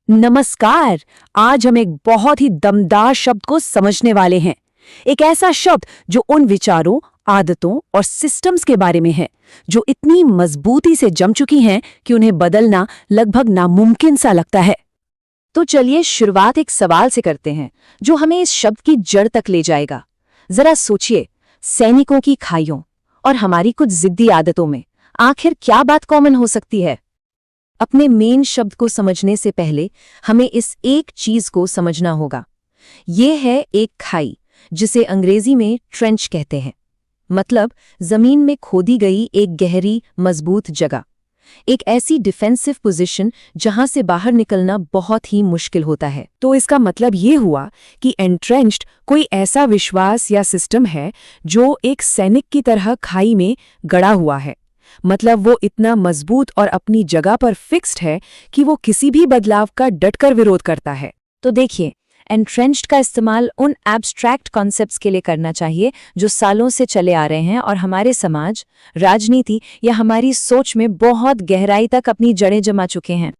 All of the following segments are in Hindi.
नमस्कार। आज हम एक बहुत ही दमदार शब्द को समझने वाले हैं। एक ऐसा शब्द जो उन विचारों, आदतों और सिस्टम्स के बारे में है जो इतनी मजबूती से जम चुकी हैं कि उन्हें बदलना लगभग नामुमकिन सा लगता है। तो चलिए शुरुआत एक सवाल से करते हैं जो हमें इस शब्द की जड़ तक ले जाएगा। जरा सोचिए, सैनिकों की खाइयों और हमारी कुछ जिद्दी आदतों में आखिर क्या बात कॉमन हो सकती है? अपने मेन शब्द को समझने से पहले हमें इस एक चीज को समझना होगा। ये है एक खाई, जिसे अंग्रेजी में ट्रेंच कहते हैं। मतलब जमीन में खोदी गई एक गहरी, मजबूत जगह, एक ऐसी डिफेंसिव पोजीशन जहां से बाहर निकलना बहुत ही मुश्किल होता है। तो इसका मतलब ये हुआ कि एंट्रेंच्ड कोई ऐसा विश्वास या सिस्टम है जो एक सैनिक की तरह खाई में गड़ा हुआ है। मतलब वो इतना मजबूत और अपनी जगह पर फिक्स्ड है कि वो किसी भी बदलाव का डटकर विरोध करता है। तो देखिए, एंट्रेंच्ड का इस्तेमाल उन एब्स्ट्रैक्ट कॉन्सेप्ट्स के लिए करना चाहिए जो सालों से चले आ रहे हैं और हमारे समाज, राजनीति या हमारी सोच में बहुत गहराई तक अपनी जड़ें जमा चुके हैं।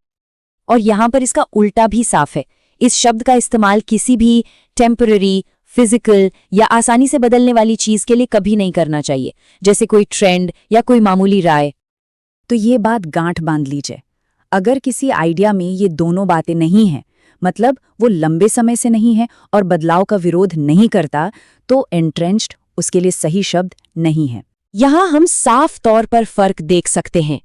और यहाँ पर इसका उल्टा भी साफ है। इस शब्द का इस्तेमाल किसी भी टेम्पररी, फिजिकल या आसानी से बदलने वाली चीज के लिए कभी नहीं करना चाहिए, जैसे कोई ट्रेंड या कोई मामूली राय। तो ये बात गांठ बांध लीजिए। अगर किसी आइडिया में ये दोनों बातें नहीं हैं, मतलब वो लंबे समय से नहीं है और बदलाव का विरोध नहीं करता, तो एंट्रेंच्ड उसके लिए सही शब्द नहीं है। यहाँ हम साफ तौर पर फर्क देख सकते हैं।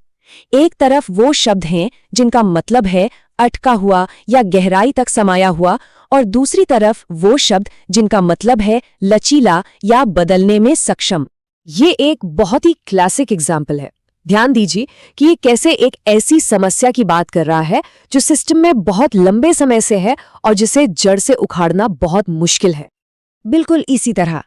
एक तरफ वो शब्द हैं जिनका मतलब है अटका हुआ या गहराई तक समाया हुआ, और दूसरी तरफ वो शब्द जिनका मतलब है लचीला या बदलने में सक्षम। ये एक बहुत ही क्लासिक एग्जाम्पल है। ध्यान दीजिए कि ये कैसे एक ऐसी समस्या की बात कर रहा है जो सिस्टम में बहुत लंबे समय से है और जिसे जड़ से उखाड़ना बहुत मुश्किल है। बिल्कुल इसी तरह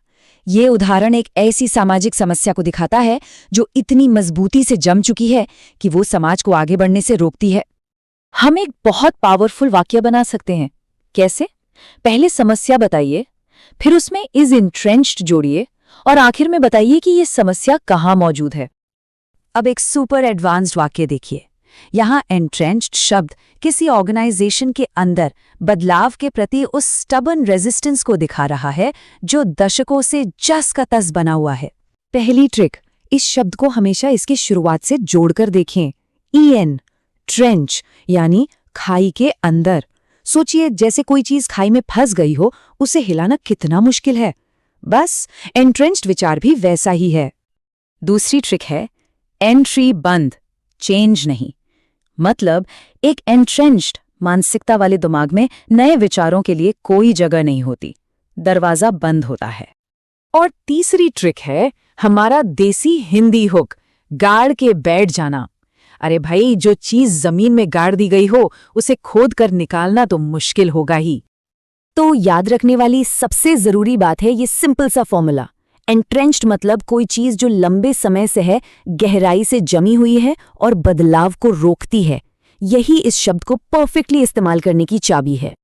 ये उदाहरण एक ऐसी सामाजिक समस्या को दिखाता है जो इतनी मजबूती से जम चुकी है कि वो समाज को आगे बढ़ने से रोकती है। हम एक बहुत पावरफुल वाक्य बना सकते हैं। कैसे? पहले समस्या बताइए, फिर उसमें इज एंट्रेंच्ड जोड़िए और आखिर में बताइए कि ये समस्या कहाँ मौजूद है। अब एक सुपर एडवांस्ड वाक्य देखिए। यहाँ एंट्रेंच्ड शब्द किसी ऑर्गेनाइजेशन के अंदर बदलाव के प्रति उस स्टबर्न रेजिस्टेंस को दिखा रहा है जो दशकों से जस का तस बना हुआ है। पहली ट्रिक, इस शब्द को हमेशा इसकी शुरुआत से जोड़कर देखें। EN, ट्रेंच, यानी खाई के अंदर। सोचिए, जैसे कोई चीज खाई में फंस गई हो, उसे हिलाना कितना मुश्किल है। बस एंट्रेंच्ड विचार भी वैसा ही है। दूसरी ट्रिक है एंट्री बंद, चेंज नहीं। मतलब एक एंट्रेंच्ड मानसिकता वाले दिमाग में नए विचारों के लिए कोई जगह नहीं होती, दरवाजा बंद होता है। और तीसरी ट्रिक है हमारा देसी हिंदी हुक, गाड़ के बैठ जाना। अरे भाई, जो चीज जमीन में गाड़ दी गई हो उसे खोद कर निकालना तो मुश्किल होगा ही। तो याद रखने वाली सबसे जरूरी बात है ये सिंपल सा फॉर्मूला। एंट्रेंच्ड मतलब कोई चीज जो लंबे समय से है, गहराई से जमी हुई है और बदलाव को रोकती है। यही इस शब्द को परफेक्टली इस्तेमाल करने की चाबी है।